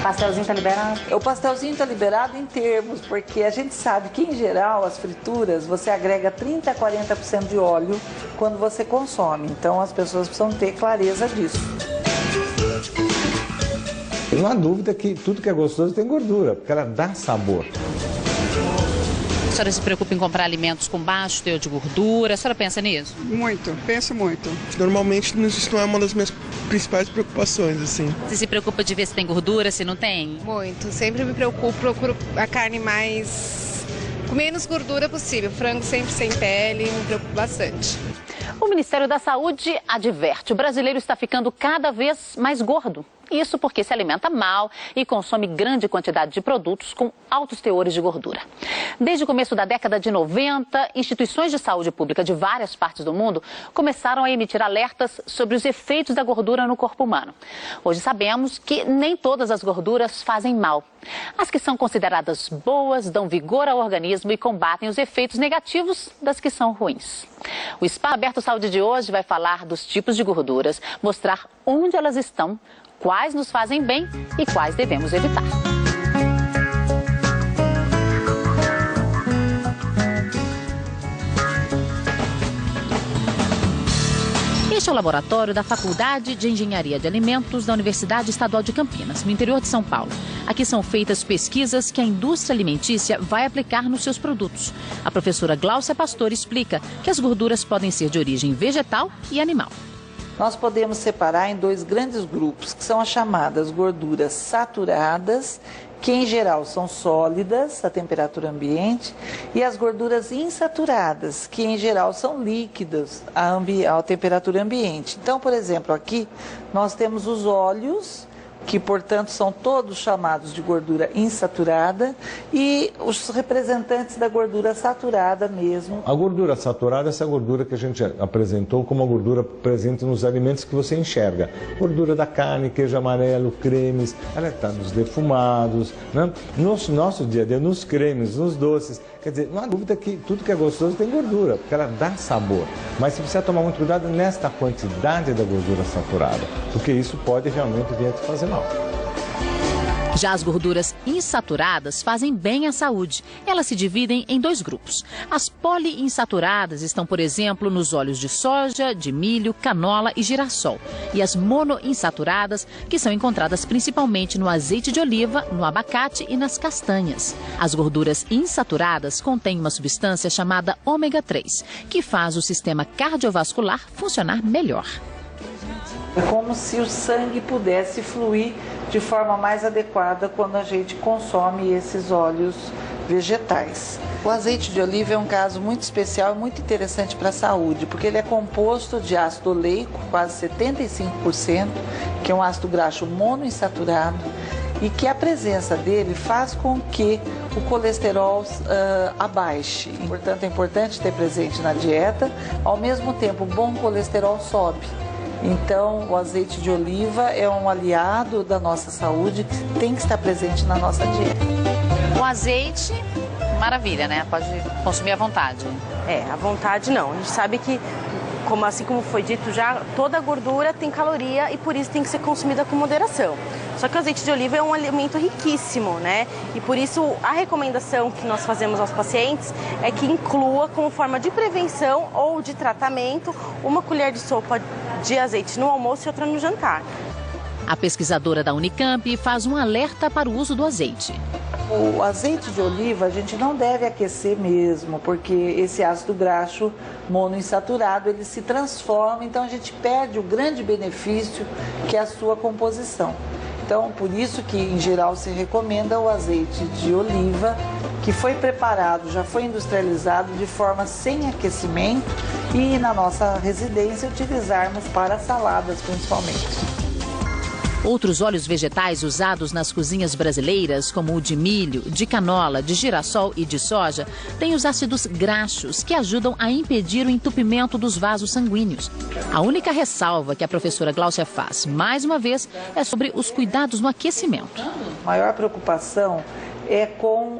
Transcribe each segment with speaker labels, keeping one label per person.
Speaker 1: pastelzinho está liberado?
Speaker 2: O pastelzinho está liberado em termos, porque a gente sabe que, em geral, as frituras, você agrega 30% a 40% de óleo quando você consome. Então, as pessoas precisam ter clareza disso.
Speaker 3: Não há dúvida que tudo que é gostoso tem gordura, porque ela dá sabor.
Speaker 4: A senhora se preocupa em comprar alimentos com baixo teor de gordura? A senhora pensa nisso?
Speaker 5: Muito, penso muito.
Speaker 6: Normalmente isso não é uma das minhas principais preocupações, assim.
Speaker 4: Você se preocupa de ver se tem gordura, se não tem?
Speaker 7: Muito, sempre me preocupo, procuro a carne com menos gordura possível. Frango sempre sem pele, me preocupo bastante.
Speaker 8: O Ministério da Saúde adverte: o brasileiro está ficando cada vez mais gordo. Isso porque se alimenta mal e consome grande quantidade de produtos com altos teores de gordura. Desde o começo da década de 90, instituições de saúde pública de várias partes do mundo começaram a emitir alertas sobre os efeitos da gordura no corpo humano. Hoje sabemos que nem todas as gorduras fazem mal. As que são consideradas boas dão vigor ao organismo e combatem os efeitos negativos das que são ruins. O Spa Aberto Saúde de hoje vai falar dos tipos de gorduras, mostrar onde elas estão, quais nos fazem bem e quais devemos evitar. Este é o laboratório da Faculdade de Engenharia de Alimentos da Universidade Estadual de Campinas, no interior de São Paulo. Aqui são feitas pesquisas que a indústria alimentícia vai aplicar nos seus produtos. A professora Gláucia Pastor explica que as gorduras podem ser de origem vegetal e animal.
Speaker 2: Nós podemos separar em dois grandes grupos, que são as chamadas gorduras saturadas, que em geral são sólidas à temperatura ambiente, e as gorduras insaturadas, que em geral são líquidas à temperatura ambiente. Então, por exemplo, aqui nós temos os óleos, que, portanto, são todos chamados de gordura insaturada, e os representantes da gordura saturada mesmo.
Speaker 3: A gordura saturada é essa gordura que a gente apresentou como a gordura presente nos alimentos que você enxerga. Gordura da carne, queijo amarelo, cremes, ela está nos defumados, né? No nosso dia a dia, nos cremes, nos doces. Quer dizer, não há dúvida que tudo que é gostoso tem gordura, porque ela dá sabor. Mas você precisa tomar muito cuidado nesta quantidade da gordura saturada, porque isso pode realmente vir a te fazer mal.
Speaker 4: Já as gorduras insaturadas fazem bem à saúde. Elas se dividem em dois grupos. As poliinsaturadas estão, por exemplo, nos óleos de soja, de milho, canola e girassol. E as monoinsaturadas, que são encontradas principalmente no azeite de oliva, no abacate e nas castanhas. As gorduras insaturadas contêm uma substância chamada ômega 3, que faz o sistema cardiovascular funcionar melhor.
Speaker 2: É como se o sangue pudesse fluir de forma mais adequada quando a gente consome esses óleos vegetais. O azeite de oliva é um caso muito especial e muito interessante para a saúde, porque ele é composto de ácido oleico, quase 75%, que é um ácido graxo monoinsaturado, e que a presença dele faz com que o colesterol abaixe. Portanto, é importante ter presente na dieta. Ao mesmo tempo, o bom colesterol sobe. Então, o azeite de oliva é um aliado da nossa saúde, tem que estar presente na nossa dieta.
Speaker 4: O azeite, maravilha, né? Pode consumir à vontade.
Speaker 9: À vontade não. A gente sabe que, assim como foi dito já, toda gordura tem caloria e por isso tem que ser consumida com moderação. Só que o azeite de oliva é um alimento riquíssimo, né? E por isso a recomendação que nós fazemos aos pacientes é que inclua como forma de prevenção ou de tratamento uma colher de sopa de azeite no almoço e outra no jantar.
Speaker 4: A pesquisadora da Unicamp faz um alerta para o uso do azeite.
Speaker 2: O azeite de oliva a gente não deve aquecer mesmo, porque esse ácido graxo monoinsaturado ele se transforma, então a gente perde o grande benefício que é a sua composição. Então, por isso que, em geral, se recomenda o azeite de oliva, que foi preparado, já foi industrializado de forma sem aquecimento e, na nossa residência, utilizarmos para saladas, principalmente.
Speaker 4: Outros óleos vegetais usados nas cozinhas brasileiras, como o de milho, de canola, de girassol e de soja, têm os ácidos graxos, que ajudam a impedir o entupimento dos vasos sanguíneos. A única ressalva que a professora Gláucia faz, mais uma vez, é sobre os cuidados no aquecimento.
Speaker 2: A maior preocupação é com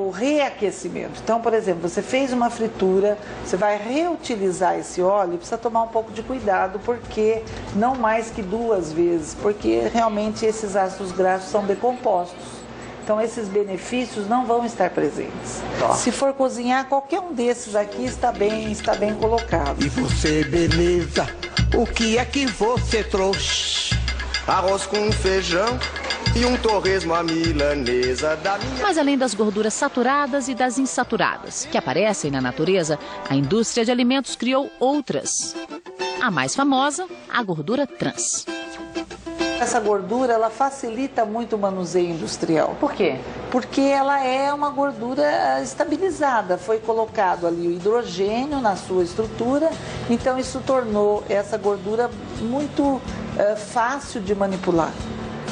Speaker 2: o reaquecimento. Então, por exemplo, você fez uma fritura, você vai reutilizar esse óleo, precisa tomar um pouco de cuidado, porque não mais que 2 vezes, porque realmente esses ácidos graxos são decompostos. Então, esses benefícios não vão estar presentes. Se for cozinhar, qualquer um desses aqui está bem colocado.
Speaker 1: E você, beleza, o que é que você trouxe?
Speaker 6: Arroz com feijão e um torresmo à milanesa da minha...
Speaker 4: Mas além das gorduras saturadas e das insaturadas, que aparecem na natureza, a indústria de alimentos criou outras. A mais famosa, a gordura trans.
Speaker 2: Essa gordura, ela facilita muito o manuseio industrial.
Speaker 8: Por quê?
Speaker 2: Porque ela é uma gordura estabilizada. Foi colocado ali o hidrogênio na sua estrutura, então isso tornou essa gordura muito fácil de manipular.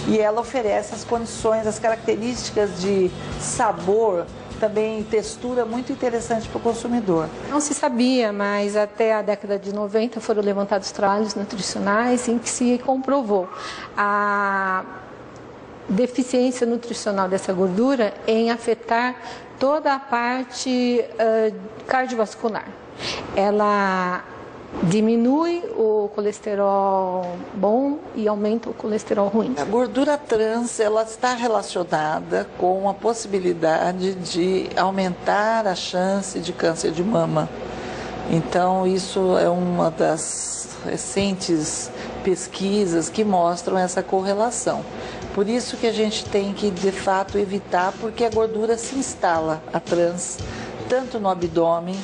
Speaker 2: E ela oferece as condições, as características de sabor, também textura muito interessante para o consumidor.
Speaker 5: Não se sabia, mas até a década de 90 foram levantados trabalhos nutricionais em que se comprovou a deficiência nutricional dessa gordura em afetar toda a parte cardiovascular. Ela diminui o colesterol bom e aumenta o colesterol ruim.
Speaker 2: A gordura trans, ela está relacionada com a possibilidade de aumentar a chance de câncer de mama. Então, isso é uma das recentes pesquisas que mostram essa correlação. Por isso que a gente tem que, de fato, evitar, porque a gordura se instala, a trans, tanto no abdômen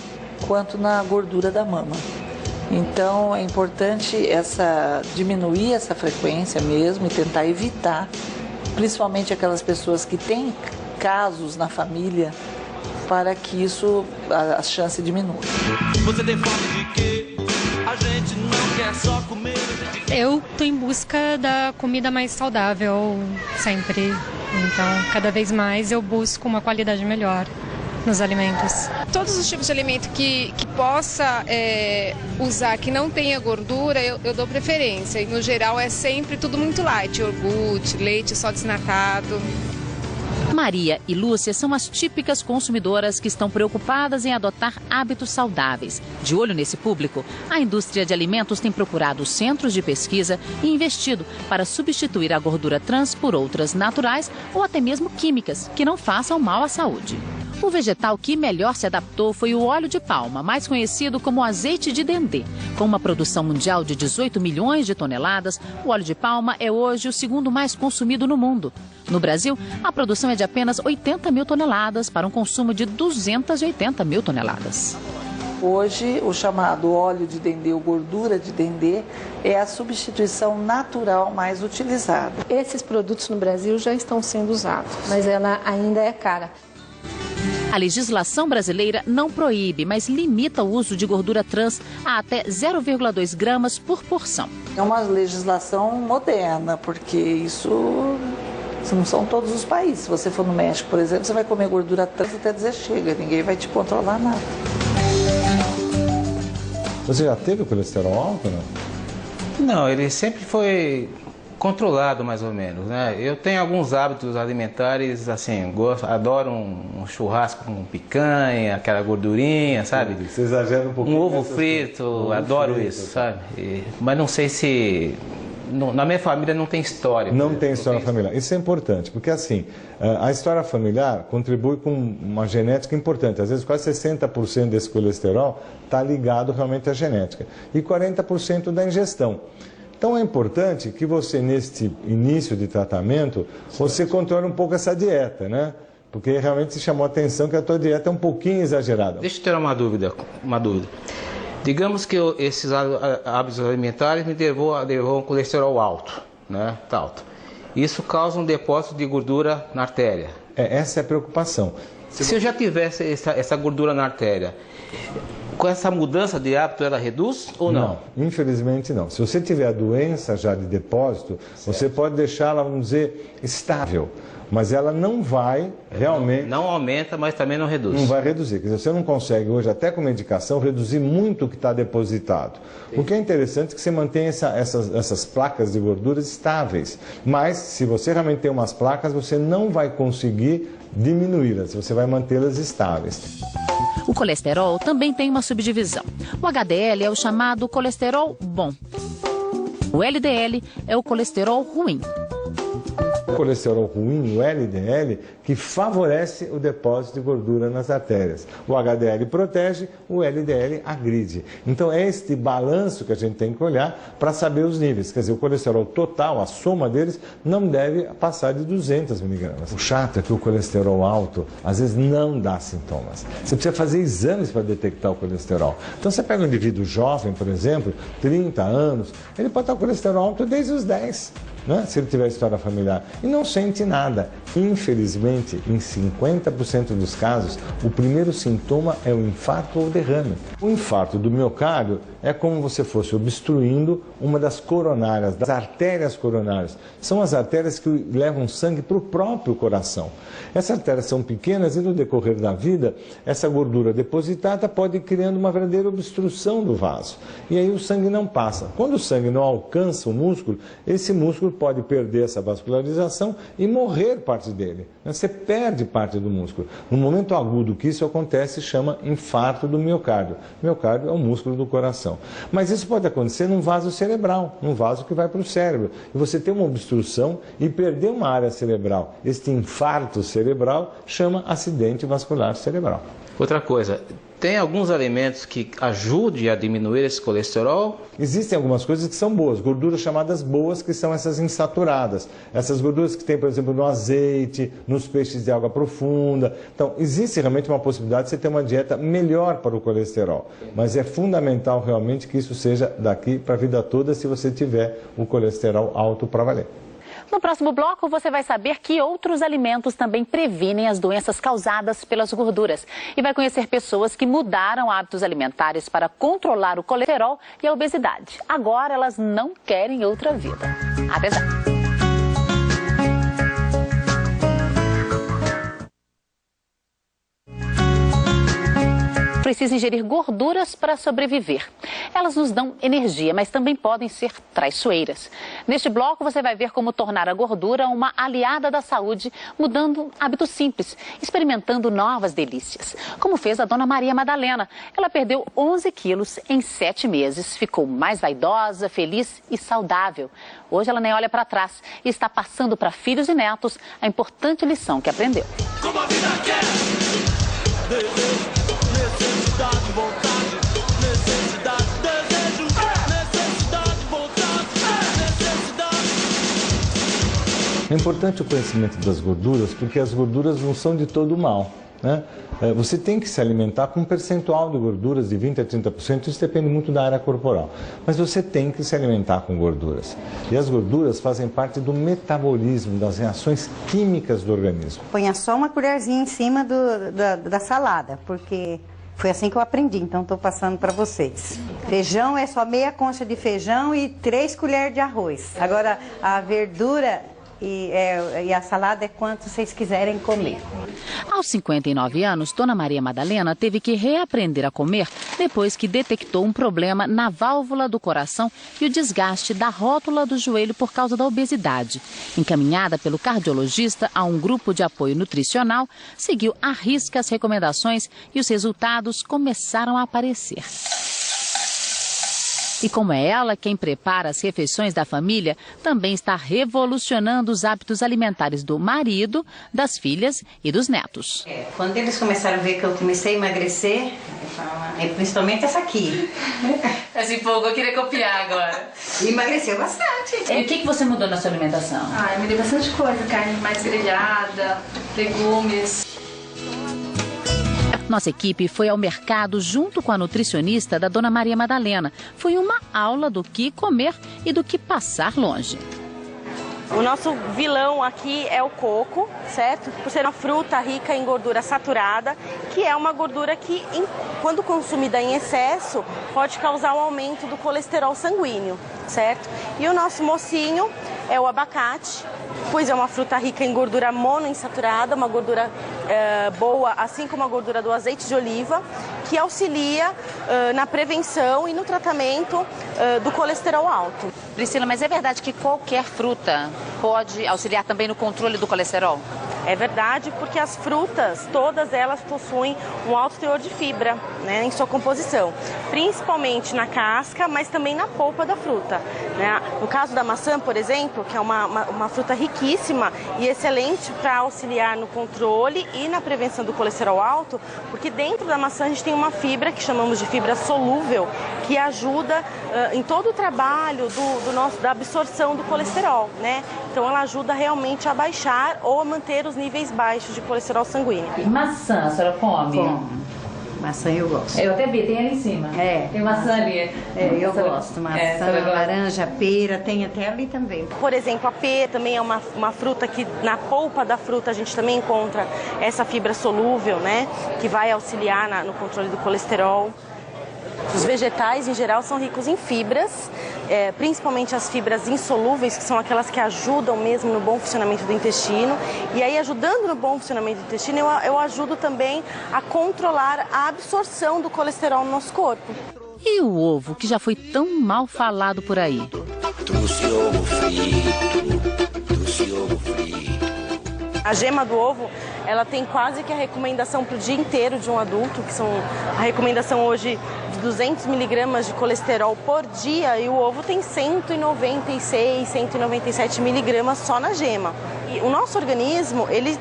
Speaker 2: quanto na gordura da mama. Então é importante diminuir essa frequência mesmo e tentar evitar, principalmente aquelas pessoas que têm casos na família, para que a chance diminua.
Speaker 10: Você tem fome de quê? A gente não quer só comer.
Speaker 11: Eu estou em busca da comida mais saudável sempre. Então, cada vez mais eu busco uma qualidade melhor nos alimentos.
Speaker 7: Todos os tipos de alimento que possa usar, que não tenha gordura, eu dou preferência. E, no geral, é sempre tudo muito light, iogurte, leite só desnatado.
Speaker 4: Maria e Lúcia são as típicas consumidoras que estão preocupadas em adotar hábitos saudáveis. De olho nesse público, a indústria de alimentos tem procurado centros de pesquisa e investido para substituir a gordura trans por outras naturais ou até mesmo químicas, que não façam mal à saúde. O vegetal que melhor se adaptou foi o óleo de palma, mais conhecido como azeite de dendê. Com uma produção mundial de 18 milhões de toneladas, o óleo de palma é hoje o segundo mais consumido no mundo. No Brasil, a produção é de apenas 80 mil toneladas para um consumo de 280 mil toneladas.
Speaker 2: Hoje, o chamado óleo de dendê ou gordura de dendê é a substituição natural mais utilizada.
Speaker 5: Esses produtos no Brasil já estão sendo usados, mas ela ainda é cara.
Speaker 4: A legislação brasileira não proíbe, mas limita o uso de gordura trans a até 0,2 gramas por porção.
Speaker 2: É uma legislação moderna, porque isso não são todos os países. Se você for no México, por exemplo, você vai comer gordura trans até dizer chega, ninguém vai te controlar nada.
Speaker 3: Você já teve colesterol alto, não?
Speaker 12: Não, ele sempre foi controlado, mais ou menos, né? Eu tenho alguns hábitos alimentares, assim, adoro um churrasco com picanha, aquela gordurinha, sabe?
Speaker 3: Você exagera um pouquinho.
Speaker 12: Um ovo frito, adoro isso, sabe? Mas não sei se... Na minha família não tem história.
Speaker 3: Não tem história familiar. Isso é importante, porque assim, a história familiar contribui com uma genética importante. Às vezes quase 60% desse colesterol está ligado realmente à genética. E 40% da ingestão. Então é importante que você, neste início de tratamento, você controle um pouco essa dieta, né? Porque realmente se chamou a atenção que a tua dieta é um pouquinho exagerada.
Speaker 12: Deixa eu ter uma dúvida. Digamos que esses hábitos alimentares me levou a um colesterol alto, né? Tá alto. Isso causa um depósito de gordura na artéria.
Speaker 3: Essa é a preocupação.
Speaker 12: Se eu já tivesse essa gordura na artéria, Com essa mudança de hábito, ela reduz ou não?
Speaker 3: Não, infelizmente não. Se você tiver a doença já de depósito, você pode deixá-la, vamos dizer, estável. Mas ela não vai realmente...
Speaker 12: Não aumenta, mas também não reduz.
Speaker 3: Não vai reduzir. Quer dizer, você não consegue hoje, até com medicação, reduzir muito o que está depositado. O que é interessante é que você mantenha essas placas de gorduras estáveis. Mas, se você realmente tem umas placas, você não vai conseguir diminuí-las. Você vai mantê-las estáveis.
Speaker 4: O colesterol também tem uma subdivisão. O HDL é o chamado colesterol bom. O LDL é o colesterol ruim.
Speaker 3: O colesterol ruim, o LDL, que favorece o depósito de gordura nas artérias. O HDL protege, o LDL agride. Então é este balanço que a gente tem que olhar para saber os níveis. Quer dizer, o colesterol total, a soma deles, não deve passar de 200 miligramas. O chato é que o colesterol alto, às vezes, não dá sintomas. Você precisa fazer exames para detectar o colesterol. Então você pega um indivíduo jovem, por exemplo, 30 anos, ele pode estar com colesterol alto desde os 10. Né? Se ele tiver história familiar, e não sente nada. Infelizmente, em 50% dos casos, o primeiro sintoma é o infarto ou derrame. O infarto do miocárdio é como se fosse obstruindo uma das coronárias, das artérias coronárias. São as artérias que levam sangue para o próprio coração. Essas artérias são pequenas e no decorrer da vida, essa gordura depositada pode ir criando uma verdadeira obstrução do vaso. E aí o sangue não passa. Quando o sangue não alcança o músculo, esse músculo pode perder essa vascularização e morrer parte dele. Você perde parte do músculo. No momento agudo que isso acontece, chama infarto do miocárdio. O miocárdio é o músculo do coração. Mas isso pode acontecer num vaso cerebral, num vaso que vai para o cérebro. E você tem uma obstrução e perder uma área cerebral. Este infarto cerebral chama acidente vascular cerebral.
Speaker 12: Outra coisa, tem alguns alimentos que ajudem a diminuir esse colesterol?
Speaker 3: Existem algumas coisas que são boas, gorduras chamadas boas, que são essas insaturadas. Essas gorduras que tem, por exemplo, no azeite, nos peixes de água profunda. Então, existe realmente uma possibilidade de você ter uma dieta melhor para o colesterol. Mas é fundamental realmente que isso seja daqui para a vida toda se você tiver o colesterol alto para valer.
Speaker 8: No próximo bloco, você vai saber que outros alimentos também previnem as doenças causadas pelas gorduras. E vai conhecer pessoas que mudaram hábitos alimentares para controlar o colesterol e a obesidade. Agora elas não querem outra vida. Até já! Precisa ingerir gorduras para sobreviver. Elas nos dão energia, mas também podem ser traiçoeiras. Neste bloco você vai ver como tornar a gordura uma aliada da saúde, mudando hábitos simples, experimentando novas delícias. Como fez a dona Maria Madalena. Ela perdeu 11 quilos em 7 meses, ficou mais vaidosa, feliz e saudável. Hoje ela nem olha para trás e está passando para filhos e netos a importante lição que aprendeu.
Speaker 10: Como a vida quer, necessidade, vontade, necessidade, desejo, necessidade, vontade, necessidade.
Speaker 3: É importante o conhecimento das gorduras, porque as gorduras não são de todo mal. Né? Você tem que se alimentar com um percentual de gorduras de 20% a 30%, isso depende muito da área corporal. Mas você tem que se alimentar com gorduras. E as gorduras fazem parte do metabolismo, das reações químicas do organismo.
Speaker 13: Ponha só uma colherzinha em cima da salada, porque foi assim que eu aprendi, então estou passando para vocês. Feijão é só meia concha de feijão e 3 colheres de arroz. Agora, a verdura e a salada é quanto vocês quiserem comer.
Speaker 4: Aos 59 anos, Dona Maria Madalena teve que reaprender a comer depois que detectou um problema na válvula do coração e o desgaste da rótula do joelho por causa da obesidade. Encaminhada pelo cardiologista a um grupo de apoio nutricional, seguiu à risca as recomendações e os resultados começaram a aparecer. E como é ela quem prepara as refeições da família, também está revolucionando os hábitos alimentares do marido, das filhas e dos netos.
Speaker 13: Quando eles começaram a ver que eu comecei a emagrecer, principalmente essa aqui.
Speaker 8: Essa empolgou, eu queria copiar agora.
Speaker 13: E emagreceu bastante.
Speaker 8: E o que você mudou na sua alimentação?
Speaker 14: Eu mudei bastante coisa, carne mais grelhada, legumes.
Speaker 4: Nossa equipe foi ao mercado junto com a nutricionista da Dona Maria Madalena. Foi uma aula do que comer e do que passar longe.
Speaker 9: O nosso vilão aqui é o coco, certo? Por ser uma fruta rica em gordura saturada, que é uma gordura que, quando consumida em excesso, pode causar um aumento do colesterol sanguíneo, certo? E o nosso mocinho é o abacate, pois é uma fruta rica em gordura monoinsaturada, uma gordura boa, assim como a gordura do azeite de oliva, que auxilia na prevenção e no tratamento do colesterol alto.
Speaker 8: Priscila, mas é verdade que qualquer fruta pode auxiliar também no controle do colesterol?
Speaker 9: É verdade, porque as frutas, todas elas possuem um alto teor de fibra, né, em sua composição, principalmente na casca, mas também na polpa da fruta, né? No caso da maçã, por exemplo, que é uma fruta riquíssima e excelente para auxiliar no controle e na prevenção do colesterol alto, porque dentro da maçã a gente tem uma fibra que chamamos de fibra solúvel, que ajuda em todo o trabalho da absorção do colesterol, né? Então ela ajuda realmente a baixar ou a manter os níveis baixos de colesterol sanguíneo.
Speaker 8: Maçã, a senhora come?
Speaker 13: Como. Maçã eu gosto.
Speaker 8: Eu até vi, tem ali em cima. Tem maçã ali.
Speaker 13: Eu gosto. Maçã, laranja, pera, tem até ali também.
Speaker 9: Por exemplo, a pera também é uma fruta que na polpa da fruta a gente também encontra essa fibra solúvel, né? Que vai auxiliar no controle do colesterol. Os vegetais, em geral, são ricos em fibras, principalmente as fibras insolúveis, que são aquelas que ajudam mesmo no bom funcionamento do intestino. E aí, ajudando no bom funcionamento do intestino, eu ajudo também a controlar a absorção do colesterol no nosso corpo.
Speaker 4: E o ovo, que já foi tão mal falado por aí?
Speaker 1: Trouxe ovo frito, trouxe ovo frito.
Speaker 9: A gema do ovo, ela tem quase que a recomendação para o dia inteiro de um adulto, que são a recomendação hoje de 200 miligramas de colesterol por dia, e o ovo tem 196, 197 miligramas só na gema. E o nosso organismo, ele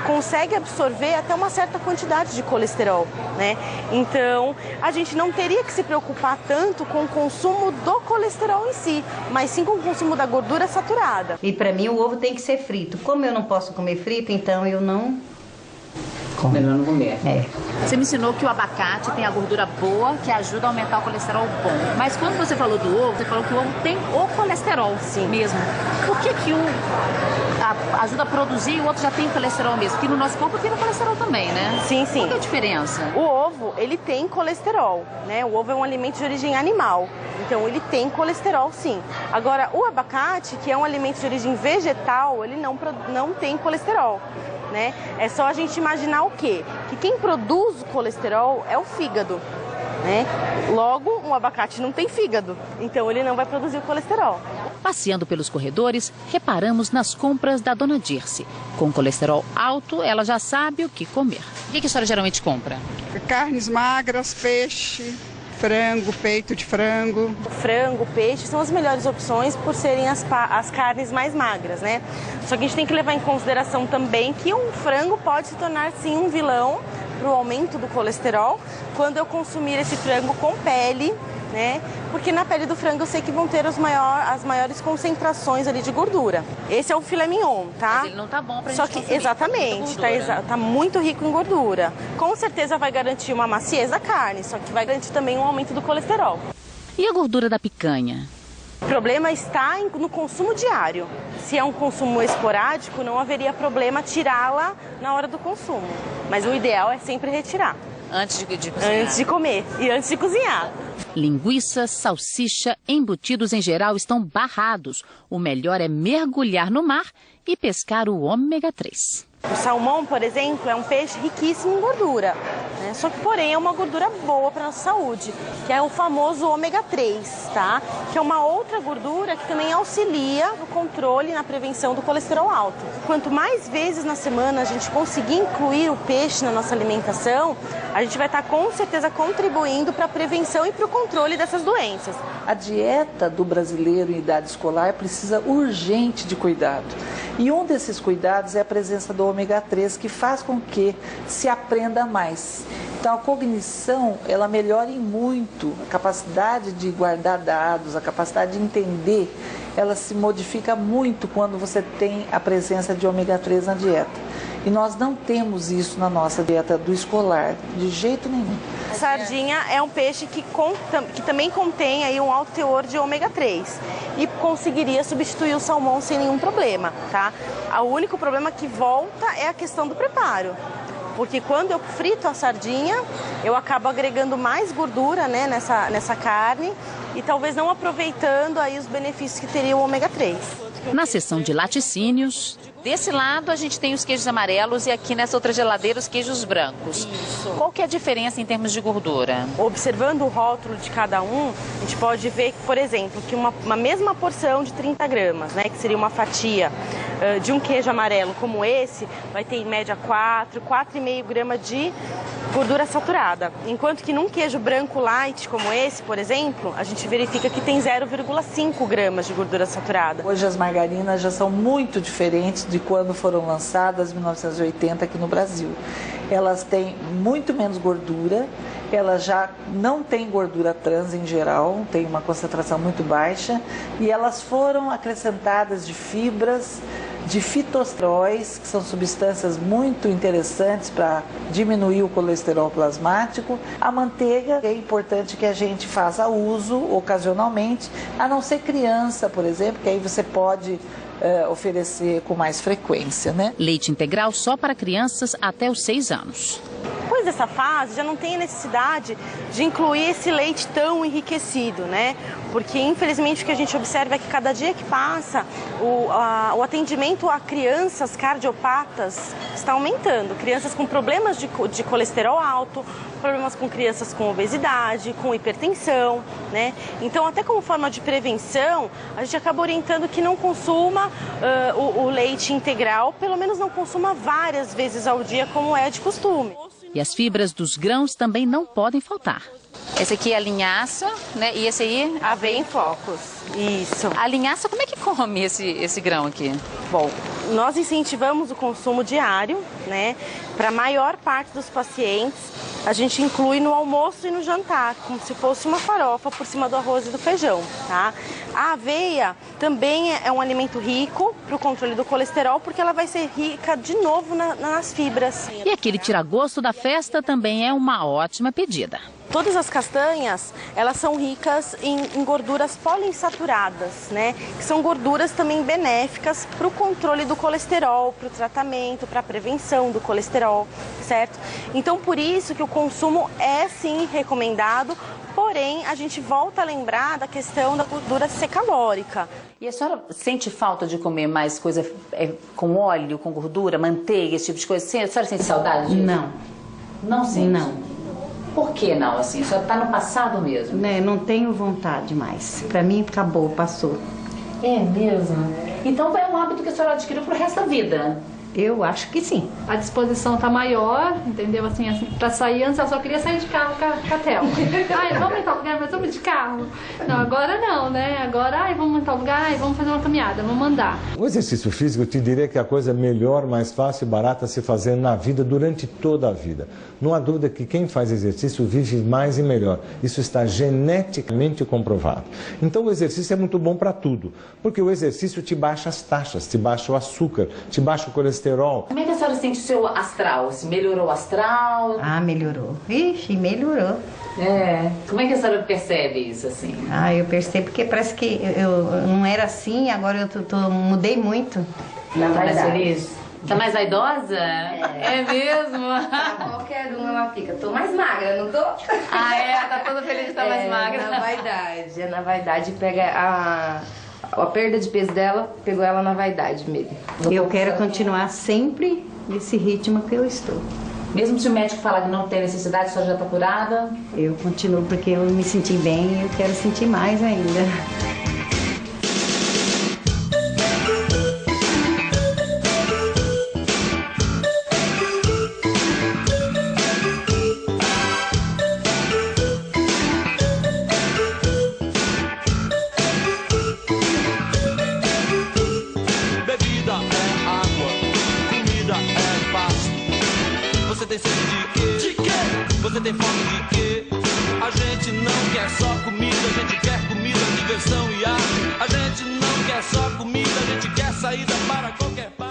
Speaker 9: consegue absorver até uma certa quantidade de colesterol, né? Então, a gente não teria que se preocupar tanto com o consumo do colesterol em si, mas sim com o consumo da gordura saturada.
Speaker 13: E para mim o ovo tem que ser frito. Como eu não posso comer frito, então eu não
Speaker 8: Melhor não comer.
Speaker 4: Você me ensinou que o abacate tem a gordura boa, que ajuda a aumentar o colesterol bom. Mas quando você falou do ovo, você falou que o ovo tem o colesterol mesmo. Por que ajuda a produzir e o outro já tem colesterol mesmo? Porque no nosso corpo tem o colesterol também, né?
Speaker 9: Sim, sim.
Speaker 4: Qual que é a diferença?
Speaker 9: O ovo, ele tem colesterol, né? O ovo é um alimento de origem animal, então ele tem colesterol, sim. Agora, o abacate, que é um alimento de origem vegetal, ele não tem colesterol, né? É só a gente imaginar o quê? Que quem produz o colesterol é o fígado, né? Logo, um abacate não tem fígado, então ele não vai produzir o colesterol.
Speaker 4: Passeando pelos corredores, reparamos nas compras da dona Dirce. Com colesterol alto, ela já sabe o que comer. O que a senhora geralmente compra?
Speaker 15: Carnes magras, peixe, frango, peito de frango.
Speaker 9: O frango, o peixe são as melhores opções por serem as carnes mais magras, né? Só que a gente tem que levar em consideração também que um frango pode se tornar, sim, um vilão para o aumento do colesterol quando eu consumir esse frango com pele, né? Porque na pele do frango eu sei que vão ter as maiores concentrações ali de gordura. Esse é o filé mignon, tá?
Speaker 4: Mas ele não tá bom pra
Speaker 9: Só
Speaker 4: gente
Speaker 9: que
Speaker 4: consumir.
Speaker 9: exatamente, tá muito rico em gordura. Com certeza vai garantir uma maciez da carne, só que vai garantir também um aumento do colesterol.
Speaker 4: E a gordura da picanha?
Speaker 9: O problema está no consumo diário. Se é um consumo esporádico, não haveria problema tirá-la na hora do consumo. Mas o ideal é sempre retirar.
Speaker 4: Antes de cozinhar.
Speaker 9: Antes de comer e antes de cozinhar.
Speaker 4: Linguiça, salsicha, embutidos em geral estão barrados. O melhor é mergulhar no mar e pescar o ômega 3.
Speaker 9: O salmão, por exemplo, é um peixe riquíssimo em gordura, né? Só que, porém, é uma gordura boa para a nossa saúde, que é o famoso ômega 3, tá? Que é uma outra gordura que também auxilia no controle e na prevenção do colesterol alto. Quanto mais vezes na semana a gente conseguir incluir o peixe na nossa alimentação, a gente vai estar com certeza contribuindo para a prevenção e para o controle dessas doenças.
Speaker 2: A dieta do brasileiro em idade escolar precisa urgente de cuidado. E um desses cuidados é a presença do ômega 3, que faz com que se aprenda mais. Então a cognição, ela melhora em muito, a capacidade de guardar dados, a capacidade de entender, ela se modifica muito quando você tem a presença de ômega 3 na dieta. E nós não temos isso na nossa dieta do escolar, de jeito nenhum.
Speaker 9: A sardinha é um peixe que também contém aí um alto teor de ômega 3 e conseguiria substituir o salmão sem nenhum problema, tá? O único problema que volta é a questão do preparo. porque quando eu frito a sardinha, eu acabo agregando mais gordura, né, nessa carne e talvez não aproveitando aí os benefícios que teria o ômega 3.
Speaker 4: Na seção de laticínios, desse lado a gente tem os queijos amarelos e aqui nessa outra geladeira os queijos brancos.
Speaker 9: Isso.
Speaker 4: Qual que é a diferença em termos de gordura?
Speaker 9: Observando o rótulo de cada um, a gente pode ver, por exemplo, que uma mesma porção de 30 gramas, né, que seria uma fatia de um queijo amarelo como esse, vai ter em média 4,5 gramas de gordura saturada. Enquanto que num queijo branco light como esse, por exemplo, a gente verifica que tem 0,5 gramas de gordura saturada.
Speaker 2: Hoje as margarinas já são muito diferentes de quando foram lançadas em 1980 aqui no Brasil. Elas têm muito menos gordura, elas já não têm gordura trans em geral, tem uma concentração muito baixa, e elas foram acrescentadas de fibras, de fitosteróis, que são substâncias muito interessantes para diminuir o colesterol plasmático. A manteiga é importante que a gente faça uso ocasionalmente, a não ser criança, por exemplo, que aí você pode oferecer com mais frequência, né?
Speaker 4: Leite integral só para crianças até os 6 anos.
Speaker 9: Depois dessa fase, já não tem necessidade de incluir esse leite tão enriquecido, né? Porque, infelizmente, o que a gente observa é que cada dia que passa, o atendimento a crianças cardiopatas está aumentando. Crianças com problemas de colesterol alto, problemas com crianças com obesidade, com hipertensão, né? Então, até como forma de prevenção, a gente acaba orientando que não consuma o leite integral, pelo menos não consuma várias vezes ao dia, como é de costume.
Speaker 4: E as fibras dos grãos também não podem faltar. Esse aqui é a linhaça, né? E esse aí?
Speaker 9: Aveia em flocos. Isso.
Speaker 4: A linhaça, como é que come esse grão aqui?
Speaker 9: Bom, nós incentivamos o consumo diário, né? Para a maior parte dos pacientes, a gente inclui no almoço e no jantar, como se fosse uma farofa por cima do arroz e do feijão, tá? A aveia também é um alimento rico para o controle do colesterol, porque ela vai ser rica de novo nas fibras.
Speaker 4: E aquele tira-gosto da festa também é uma ótima pedida.
Speaker 9: Todas as castanhas, elas são ricas em gorduras poliinsaturadas, né? Que são gorduras também benéficas para o controle do colesterol, para o tratamento, para a prevenção do colesterol, certo? Então, por isso que o consumo é sim recomendado, porém, a gente volta a lembrar da questão da gordura ser calórica.
Speaker 4: E a senhora sente falta de comer mais coisa com óleo, com gordura, manteiga, esse tipo de coisa? A senhora sente saudade disso?
Speaker 16: Não.
Speaker 4: Não sente?
Speaker 16: Não.
Speaker 4: Por que não, assim? A senhora está no passado mesmo?
Speaker 16: Né, não tenho vontade mais. Para mim, acabou, passou.
Speaker 4: É mesmo? Então é um hábito que a senhora adquiriu pro resto da vida?
Speaker 16: Eu acho que sim.
Speaker 14: A disposição tá maior, entendeu? Assim, pra sair, antes eu só queria sair de carro com a Thelma. Ai, vamos em tal lugar, mas vamos de carro. Não, agora não, né? Agora, vamos em tal lugar, vamos fazer uma caminhada, vamos andar.
Speaker 3: O exercício físico, eu te diria que é a coisa melhor, mais fácil e barata a se fazer na vida, durante toda a vida. Não há dúvida que quem faz exercício vive mais e melhor. Isso está geneticamente comprovado. Então o exercício é muito bom para tudo, porque o exercício te baixa as taxas, te baixa o açúcar, te baixa o colesterol.
Speaker 4: Como é que a senhora sente o seu astral? Se melhorou o astral?
Speaker 16: Ah, melhorou. Ixi, melhorou.
Speaker 4: É. Como é que a senhora percebe isso, assim?
Speaker 16: Ah, eu percebo porque parece que eu não era assim, agora eu mudei muito.
Speaker 4: Tá mais feliz? Tá mais vaidosa? É mesmo?
Speaker 17: Qualquer uma fica. Tô mais magra, não tô?
Speaker 4: Ah, é? Tá toda feliz de estar mais magra.
Speaker 17: É na vaidade. Pega a perda de peso dela, pegou ela na vaidade mesmo.
Speaker 16: Eu quero continuar sempre nesse ritmo que eu estou.
Speaker 4: Mesmo se o médico falar que não tem necessidade, a senhora já tá curada?
Speaker 16: Eu continuo porque eu me senti bem e eu quero sentir mais ainda.
Speaker 10: Você tem fome de quê? A gente não quer só comida, a gente quer comida, diversão e arte. A gente não quer só comida, a gente quer saída para qualquer parte.